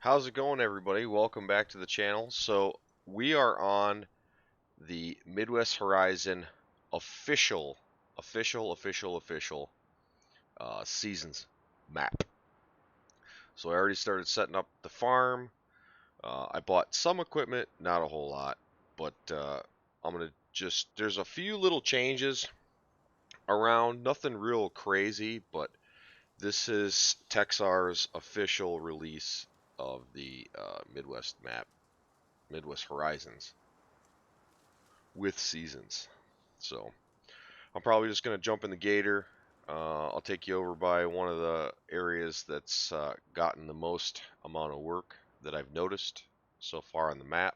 How's it going, everybody? Welcome back to the channel. So we are on the Midwest Horizon official seasons map. So I already started setting up the farm. I bought some equipment, not a whole lot, but I'm gonna there's a few little changes around, nothing real crazy, but this is TXZAR's official release of the Midwest map. Midwest Horizons with seasons. So I'm probably just going to jump in the gator. I'll take you over by one of the areas that's gotten the most amount of work that I've noticed so far on the map.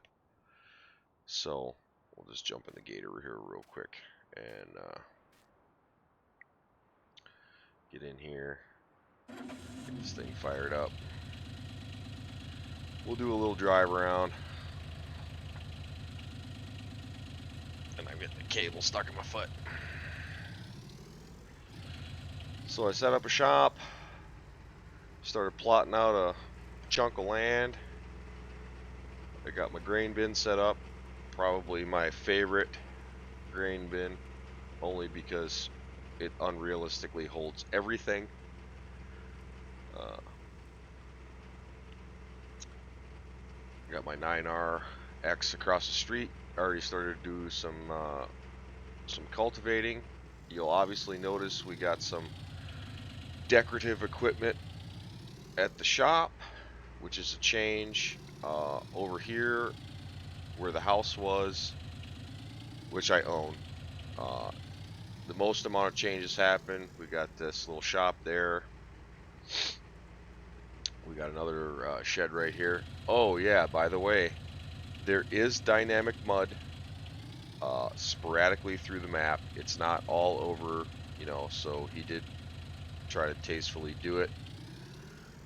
So we'll just jump in the gator here real quick and get in here, get this thing fired up. We'll do a little drive around. And I'm getting the cable stuck in my foot. So I set up a shop, started plotting out a chunk of land. I got my grain bin set up, probably my favorite grain bin, only because it unrealistically holds everything. Got my 9RX across the street. I already started to do some cultivating. You'll obviously notice we got some decorative equipment at the shop, which is a change. Over here where the house was, which I own, the most amount of changes happen. We got this little shop there. We got another shed right here. Oh yeah, by the way, there is dynamic mud sporadically through the map. It's not all over, you know, so he did try to tastefully do it.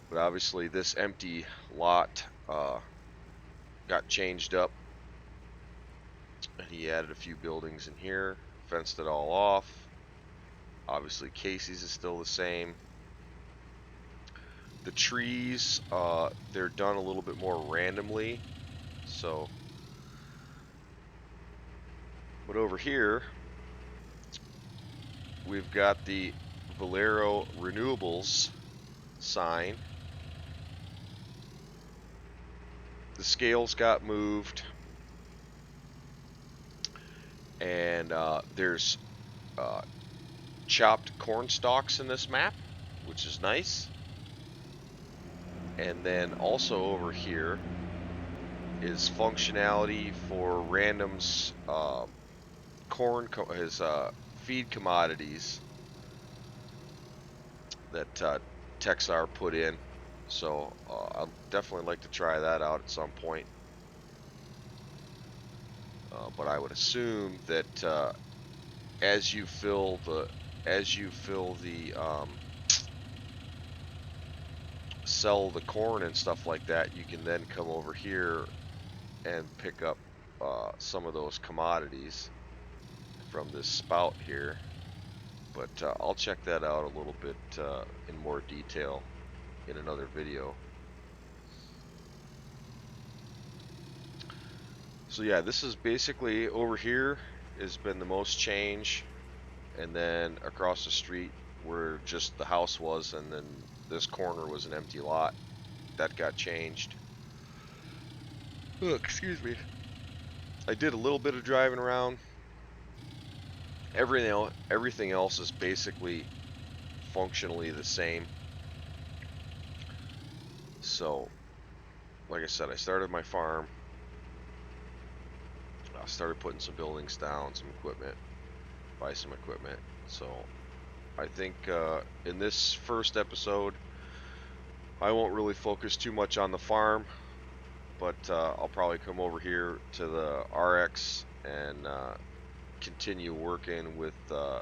But obviously this empty lot got changed up, and he added a few buildings in here, fenced it all off. Obviously Casey's is still the same. The trees, they're done a little bit more randomly, so. But over here, we've got the Valero Renewables sign. The scales got moved, and there's chopped corn stalks in this map, which is nice. And then also over here is functionality for randoms corn, his feed commodities that TXZAR put in. So I'd definitely like to try that out at some point. But I would assume that as you fill the sell the corn and stuff like that, you can then come over here and pick up some of those commodities from this spout here. But I'll check that out a little bit in more detail in another video. So yeah, this is basically over here has been the most change, and then across the street where just the house was, and then this corner was an empty lot, that got changed. Oh, excuse me. I did a little bit of driving around. Everything else is basically functionally the same. So, like I said, I started my farm. I started putting some buildings down, some equipment, buy some equipment. So, I think in this first episode, I won't really focus too much on the farm, but I'll probably come over here to the RX and continue working with the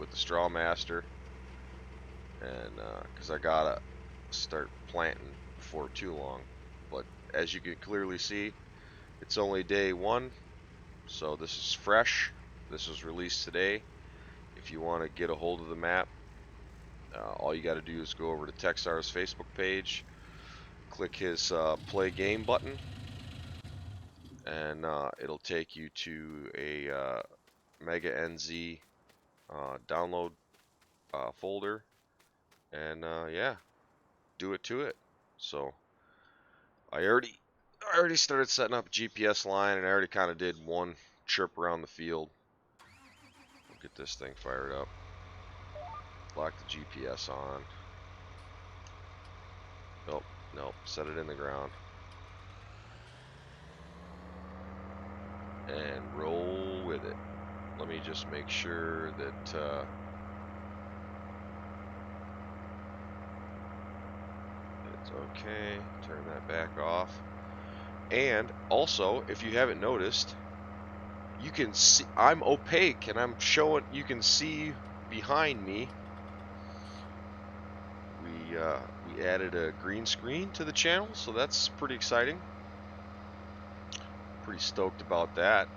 Thrustmaster, and because I gotta start planting before too long. But as you can clearly see, it's only day 1, so this is fresh. This was released today. If you want to get a hold of the map, all you got to do is go over to TXZAR's Facebook page, click his play game button, and it'll take you to a Mega NZ download folder, and yeah, do it to it. So I already started setting up a GPS line, and I already kind of did one trip around the field. We'll get this thing fired up. Lock the GPS on. Nope, set it in the ground. And roll with it. Let me just make sure that it's okay. Turn that back off. And also, if you haven't noticed, you can see I'm opaque, and I'm showing. You can see behind me. We added a green screen to the channel, so that's pretty exciting. Pretty stoked about that.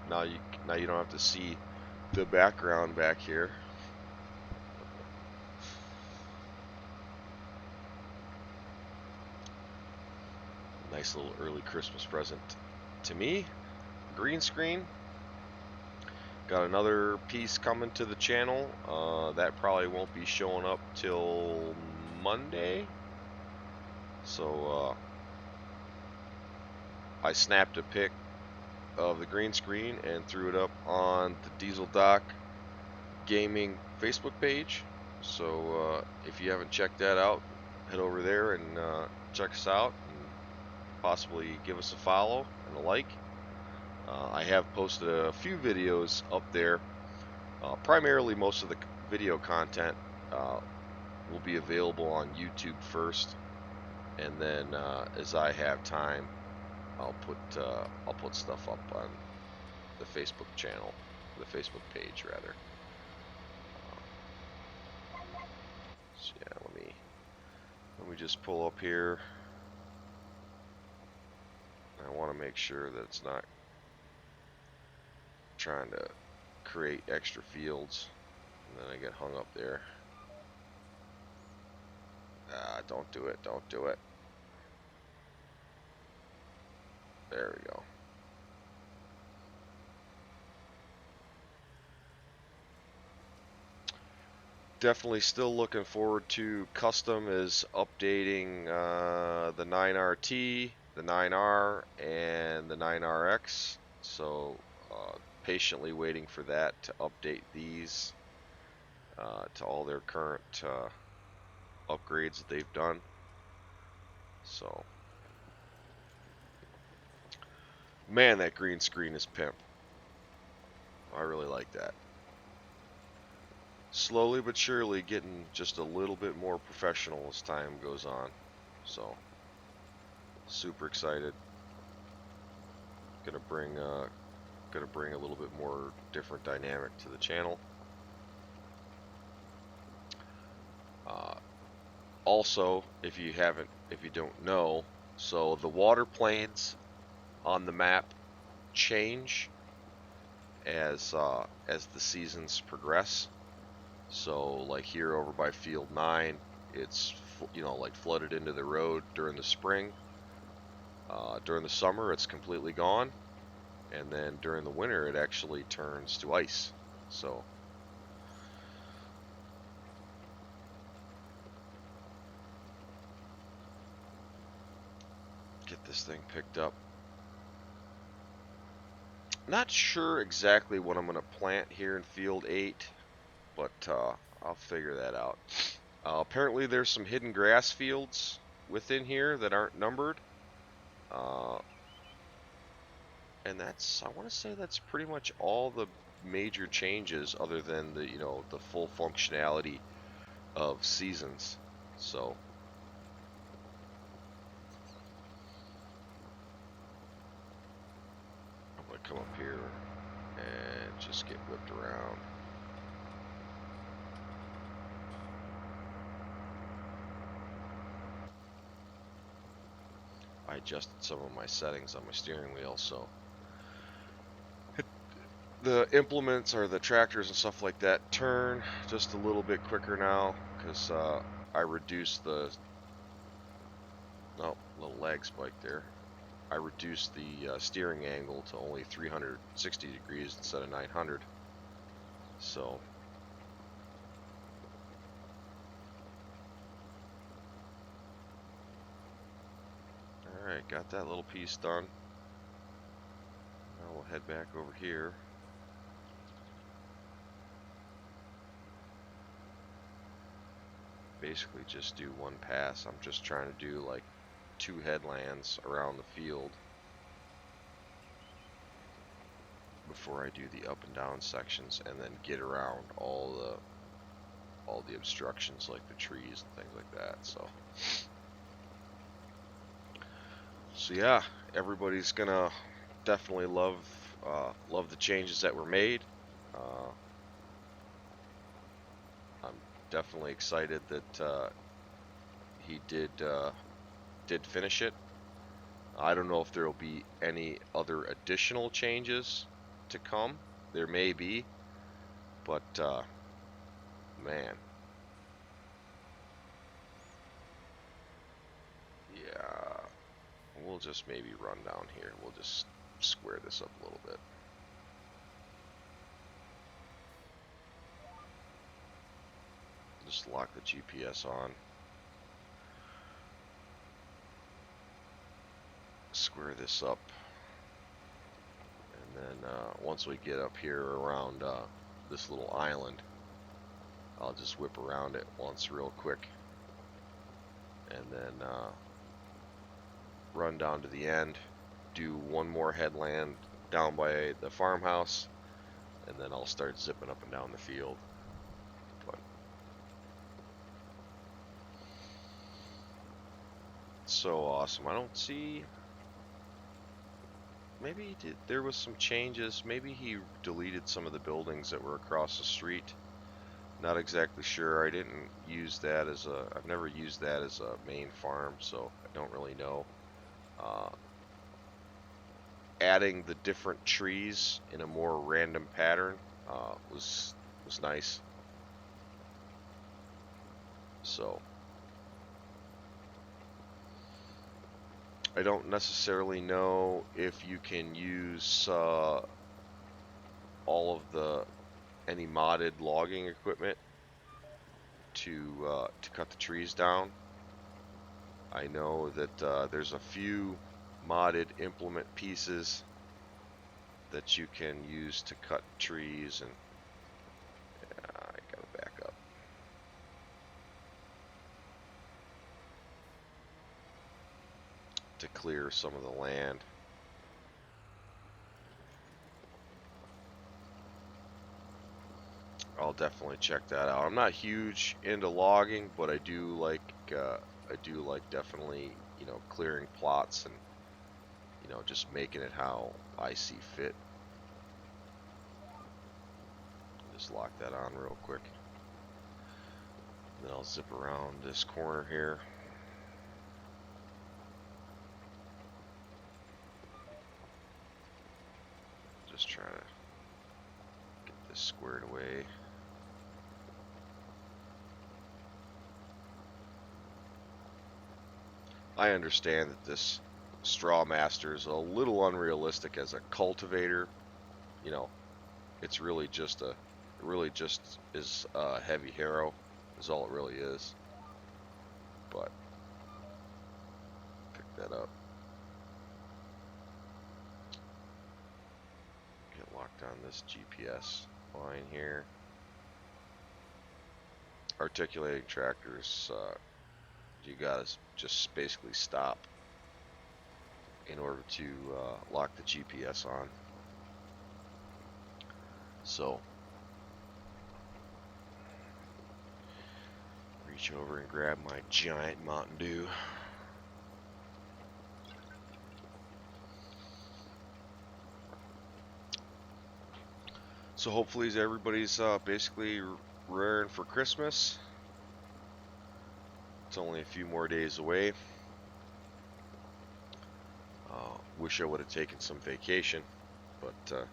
Now you don't have to see the background back here. Nice little early Christmas present to me. Green screen. Got another piece coming to the channel. That probably won't be showing up till Monday. So I snapped a pic of the green screen and threw it up on the Diesel Dock Gaming Facebook page. So if you haven't checked that out, head over there and check us out, and possibly give us a follow and a like. I have posted a few videos up there. Primarily, most of the video content will be available on YouTube first, and then as I have time, I'll put stuff up on the Facebook channel, the Facebook page rather. So yeah, let me just pull up here. I want to make sure that it's not trying to create extra fields, and then I get hung up there. Don't do it. There we go. Definitely still looking forward to custom is updating the 9RT, the 9R, and the 9RX. So patiently waiting for that to update these to all their current upgrades that they've done. So, man, that green screen is pimp. I really like that. Slowly but surely getting just a little bit more professional as time goes on. So, super excited. Gonna bring a little bit more different dynamic to the channel. Also, if you don't know, so the water planes on the map change as the seasons progress. So, like here over by Field 9, it's like flooded into the road during the spring. During the summer, it's completely gone, and then during the winter, it actually turns to ice. So. Get this thing picked up. Not sure exactly what I'm going to plant here in Field 8, but I'll figure that out. Apparently there's some hidden grass fields within here that aren't numbered. And I want to say that's pretty much all the major changes other than the full functionality of seasons. So. Come up here and just get whipped around. I adjusted some of my settings on my steering wheel, so the implements or the tractors and stuff like that turn just a little bit quicker now because I reduced the Oh, little lag spike there. I reduced the steering angle to only 360 degrees instead of 900. So, alright, got that little piece done. Now we'll head back over here. Basically just do one pass. I'm just trying to do like 2 headlands around the field before I do the up and down sections, and then get around all the obstructions like the trees and things like that. So yeah, everybody's gonna definitely love the changes that were made. I'm definitely excited that he did finish it. I don't know if there will be any other additional changes to come. There may be, but man, yeah, we'll just maybe run down here. We'll just square this up a little bit. Just lock the GPS on. Square this up. And then once we get up here around this little island, I'll just whip around it once real quick. And then run down to the end, do one more headland down by the farmhouse, and then I'll start zipping up and down the field. But so awesome. I don't see, maybe he did, there was some changes. Maybe he deleted some of the buildings that were across the street. Not exactly sure. I didn't use that as a, I've never used that as a main farm, so I don't really know. Adding the different trees in a more random pattern was nice. So I don't necessarily know if you can use all of any modded logging equipment to cut the trees down. I know that there's a few modded implement pieces that you can use to cut trees, and I gotta back up. To clear some of the land. I'll definitely check that out. I'm not huge into logging, but I do like definitely, you know, clearing plots and, you know, just making it how I see fit. Just lock that on real quick. Then I'll zip around this corner here. Just trying to get this squared away. I understand that this Strawmaster is a little unrealistic as a cultivator. You know, it's really just a, it really just is a heavy harrow, is all it really is. But pick that up. Get locked on this GPS line here. Articulating tractors, you gotta just basically stop in order to lock the GPS on. So reach over and grab my giant Mountain Dew. So hopefully everybody's basically raring for Christmas. It's only a few more days away. Wish I would have taken some vacation, but oh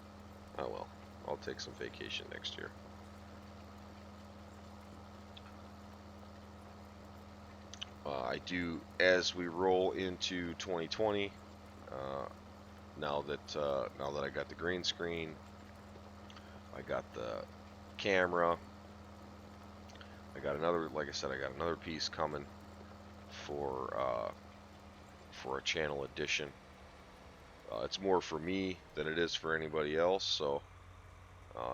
well, I'll take some vacation next year. I do, as we roll into 2020, now that I got the green screen, I got the camera, I got another, like I said, I got another piece coming for a channel edition. It's more for me than it is for anybody else, so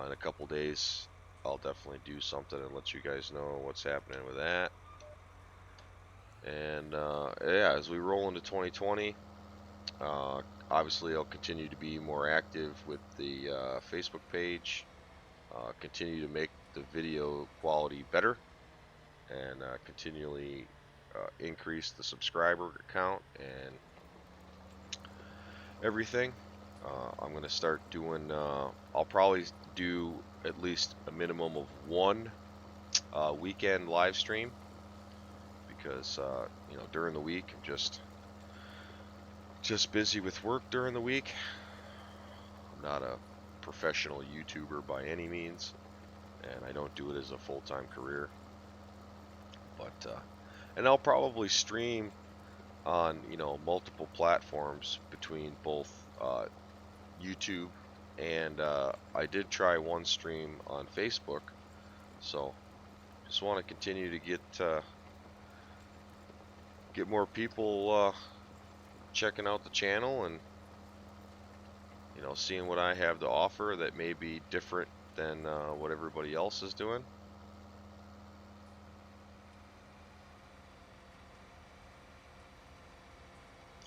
in a couple days I'll definitely do something and let you guys know what's happening with that. And yeah, as we roll into 2020, obviously I'll continue to be more active with the Facebook page, continue to make the video quality better, and continually increase the subscriber count and everything. I'm going to start doing, I'll probably do at least a minimum of one weekend live stream, because you know, during the week I'm just busy with work during the week. I'm not a professional YouTuber by any means, and I don't do it as a full-time career. But and I'll probably stream on, you know, multiple platforms between both YouTube and I did try one stream on Facebook, so just want to continue to get more people checking out the channel, and you know, seeing what I have to offer that may be different than what everybody else is doing.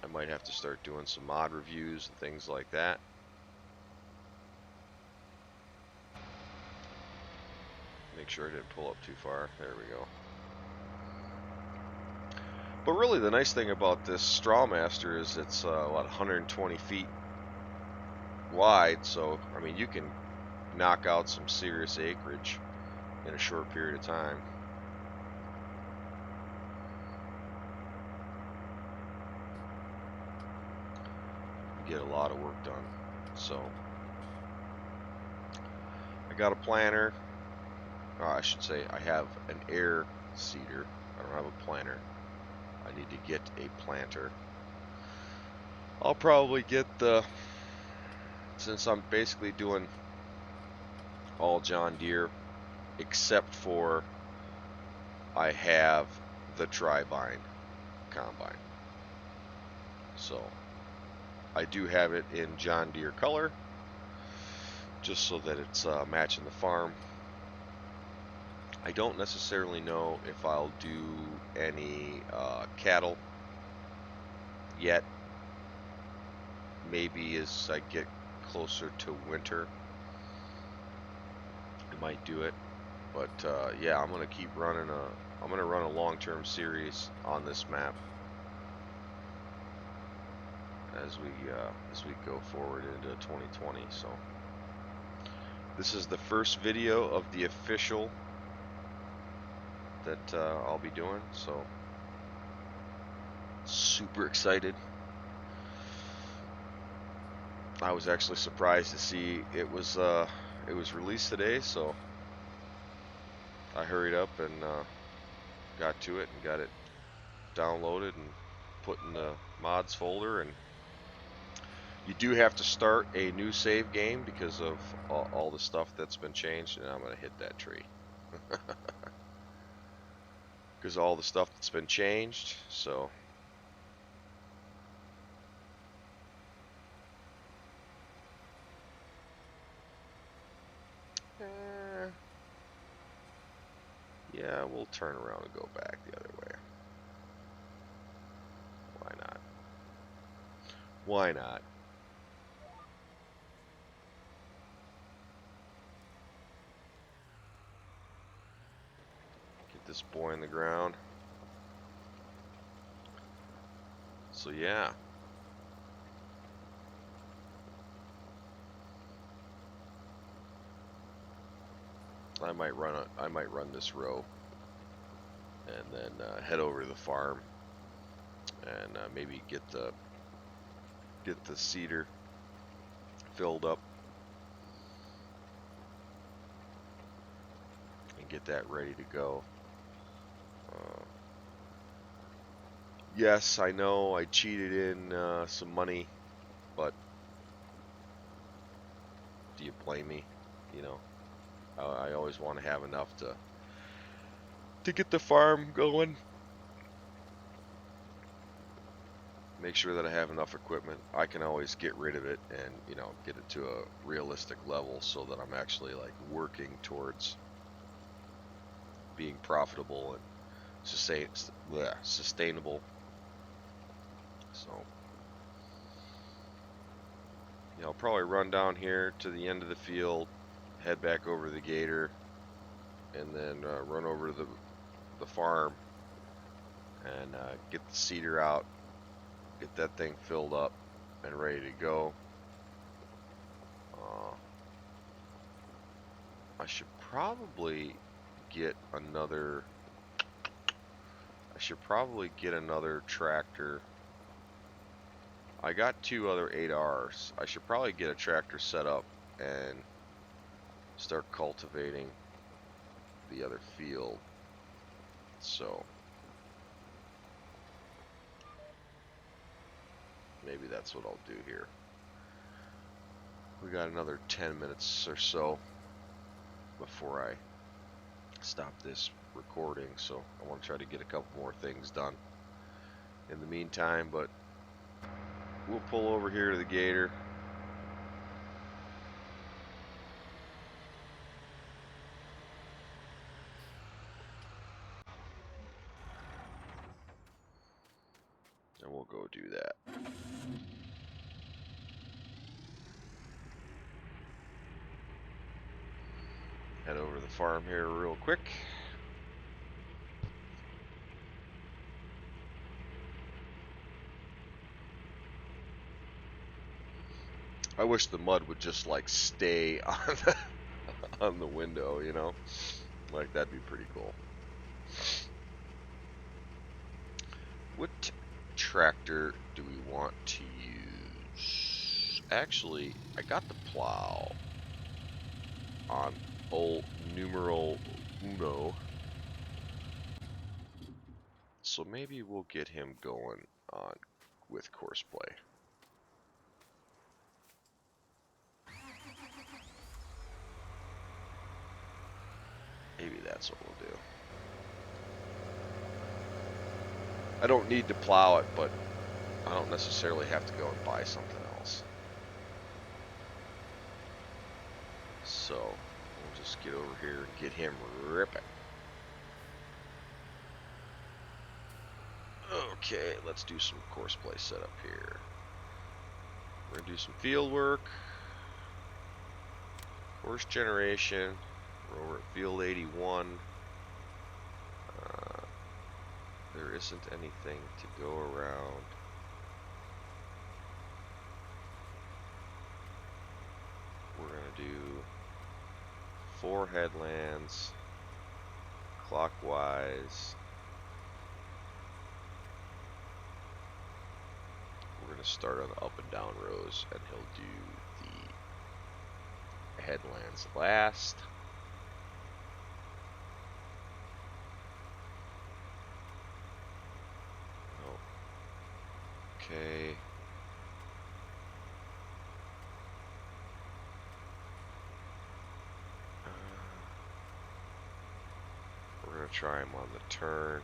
I might have to start doing some mod reviews and things like that. Make sure I didn't pull up too far. There we go. But really, the nice thing about this Thrustmaster is it's what, 120 feet wide, so I mean, you can knock out some serious acreage in a short period of time. You get a lot of work done. So I got a planter. I should say I have an air seeder. I don't have a planter. I need to get a planter. I'll probably get since I'm basically doing all John Deere, except for I have the tri-bind combine. So I do have it in John Deere color, just so that it's matching the farm. I don't necessarily know if I'll do any cattle yet. Maybe as I get closer to winter, I might do it. But yeah, I'm gonna keep running I'm gonna run a long-term series on this map as we go forward into 2020. So this is the first video of the official that I'll be doing, so super excited. I was actually surprised to see it was released today, so I hurried up and got to it and got it downloaded and put in the mods folder. And you do have to start a new save game because of all the stuff that's been changed. And I'm gonna hit that tree because all the stuff that's been changed. So yeah, we'll turn around and go back the other way. Why not? Why not? Get this boy in the ground. So yeah. I might run this row and then head over to the farm and maybe get the seeder filled up and get that ready to go. Yes, I know I cheated in some money, but do you blame me? You know, I always want to have enough to get the farm going. Make sure that I have enough equipment. I can always get rid of it and, you know, get it to a realistic level so that I'm actually like working towards being profitable and sustainable. So, you know, I'll probably run down here to the end of the field, head back over to the gator, and then run over to the farm and get the seeder out, get that thing filled up and ready to go. I should probably get another. I should probably get another tractor. I got 2 other 8Rs. I should probably get a tractor set up and start cultivating the other field. So maybe that's what I'll do here. We got another 10 minutes or so before I stop this recording, so I want to try to get a couple more things done in the meantime, but we'll pull over here to the gator. And we'll go do that. Head over to the farm here real quick. I wish the mud would just like stay on the window, you know? Like that'd be pretty cool. What tractor do we want to use? Actually, I got the plow on old numeral uno. So maybe we'll get him going on with Courseplay. Maybe that's what we'll do. I don't need to plow it, but I don't necessarily have to go and buy something else. So we'll just get over here and get him ripping. Okay, let's do some Courseplay setup here. We're gonna do some field work. Course generation. We're over at field 81. There isn't anything to go around. We're gonna do 4 headlands clockwise. We're gonna start on the up and down rows, and he'll do the headlands last. Okay. We're going to try him on the turn.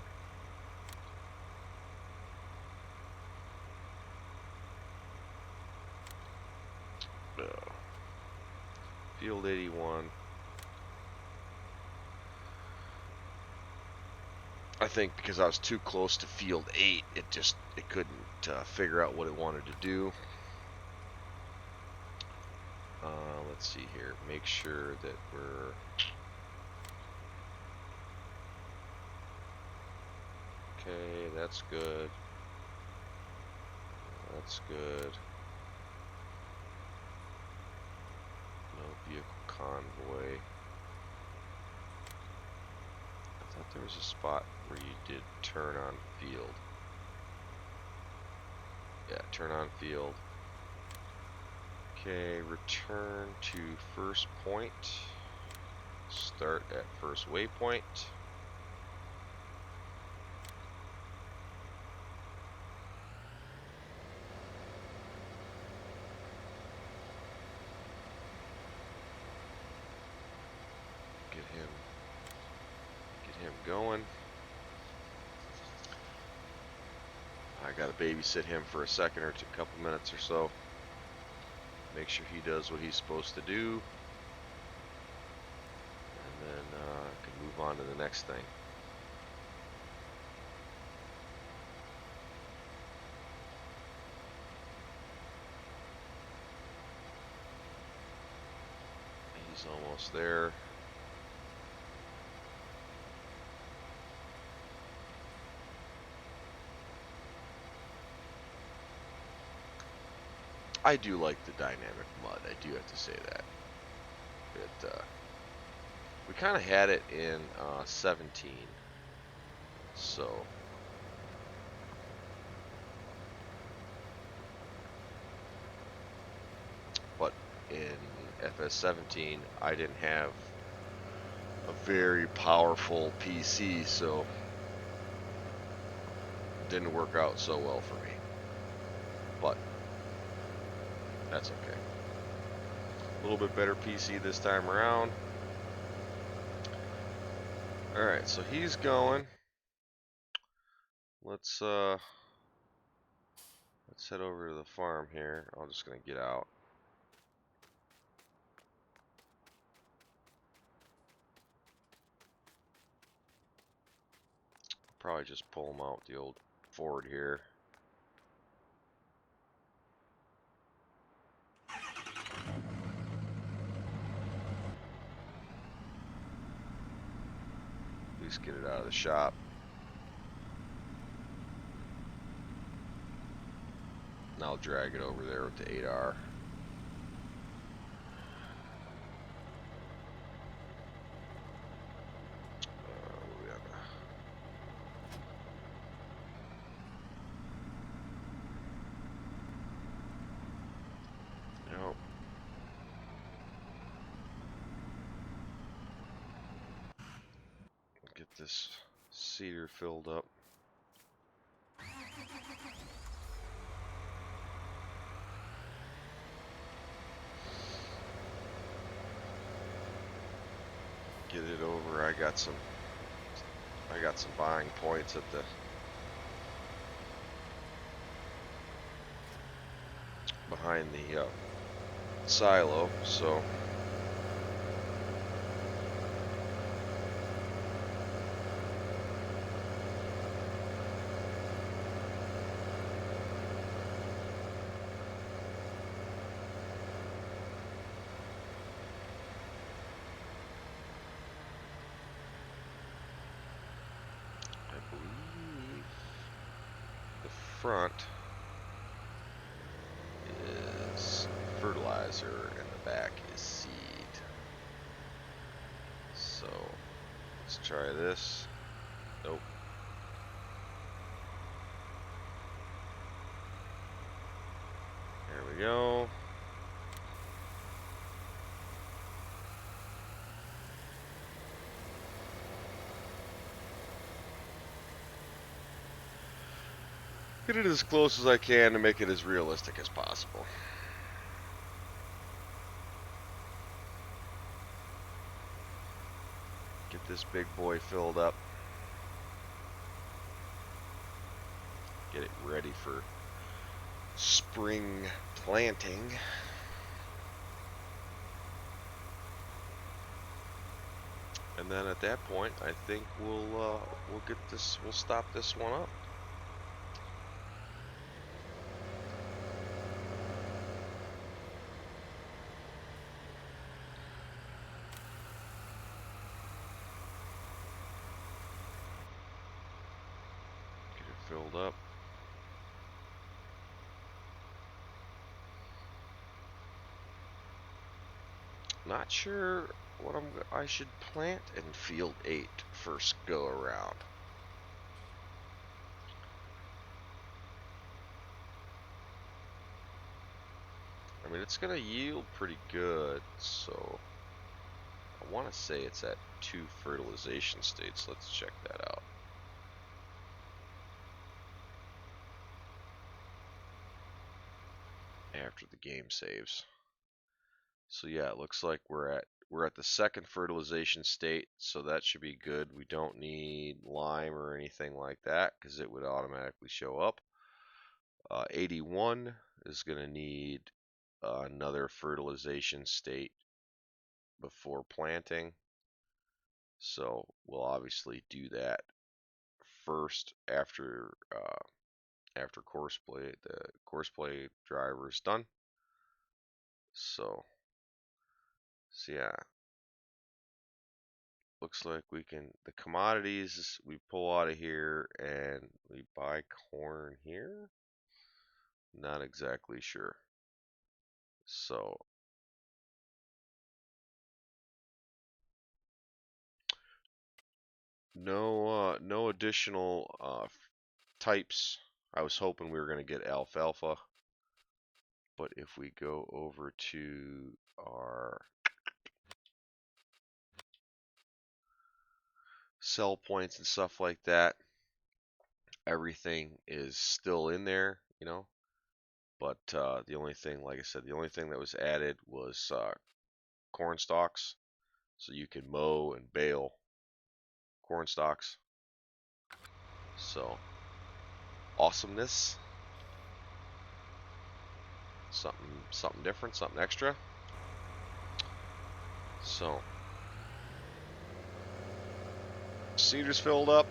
Field 81. I think because I was too close to field 8, it couldn't figure out what it wanted to do. Let's see here. Make sure that we're okay. That's good. That's good. No vehicle convoy. I thought there was a spot where you did turn on field. Yeah, turn on field. Okay, return to first point. Start at first waypoint. going. I gotta babysit him for a second or two, couple minutes or so. Make sure he does what he's supposed to do. And then I can move on to the next thing. He's almost there. I do like the dynamic mud, I do have to say that. We kind of had it in 17, so but in FS17 I didn't have a very powerful PC, so it didn't work out so well for me, but that's okay. A little bit better PC this time around. Alright, so he's going. Let's head over to the farm here. I'm just gonna get out. Probably just pull him out with the old Ford here. At least get it out of the shop. And I'll drag it over there with the 8R. Nope. Get this cedar filled up. Get it over. I got some buying points at the behind the silo, so I believe the front is fertilizer and the back is seed. So let's try this. Nope. There we go. Get it as close as I can to make it as realistic as possible. Get this big boy filled up. Get it ready for spring planting. And then at that point, I think we'll stop this one up. Get it filled up. Not sure what I should plant in field 8 first go around. I mean, it's gonna yield pretty good, so I want to say it's at 2 fertilization states. Let's check that out. After the game saves. So yeah, it looks like we're at the second fertilization state, so that should be good. We don't need lime or anything like that because it would automatically show up. 81 is going to need another fertilization state before planting. So we'll obviously do that first after courseplay. The courseplay driver is done. So yeah, looks like we can, the commodities we pull out of here and we buy corn here. Not exactly sure. So no additional types. I was hoping we were going to get alfalfa, but if we go over to our sell points and stuff like that, everything is still in there, you know. But the only thing, like I said, the only thing that was added was corn stalks, so you can mow and bale corn stalks. So awesomeness, something different, something extra. So seeder's filled up,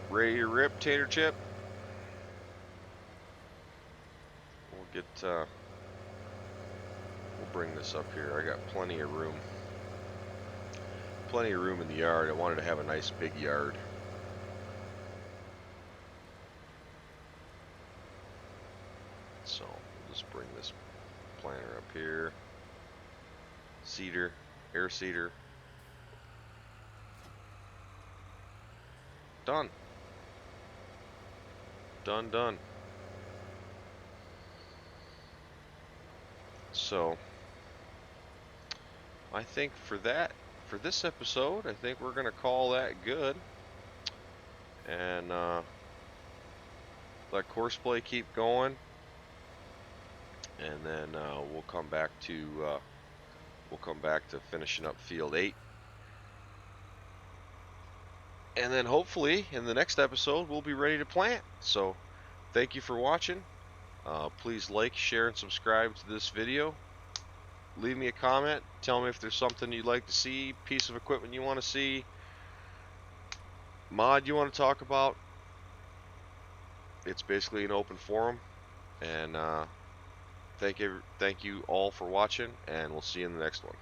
ready to rip, tater chip. We'll bring this up here. I got plenty of room in the yard. I wanted to have a nice big yard. So we'll just bring this planter up here. Seeder, air seeder. Done. Done. So I think for this episode, I think we're gonna call that good, and let courseplay keep going, and then we'll come back to finishing up field 8, and then hopefully in the next episode we'll be ready to plant. So thank you for watching. Please like, share, and subscribe to this video. Leave me a comment. Tell me if there's something you'd like to see, piece of equipment you want to see, mod you want to talk about. It's basically an open forum. And thank you all for watching, and we'll see you in the next one.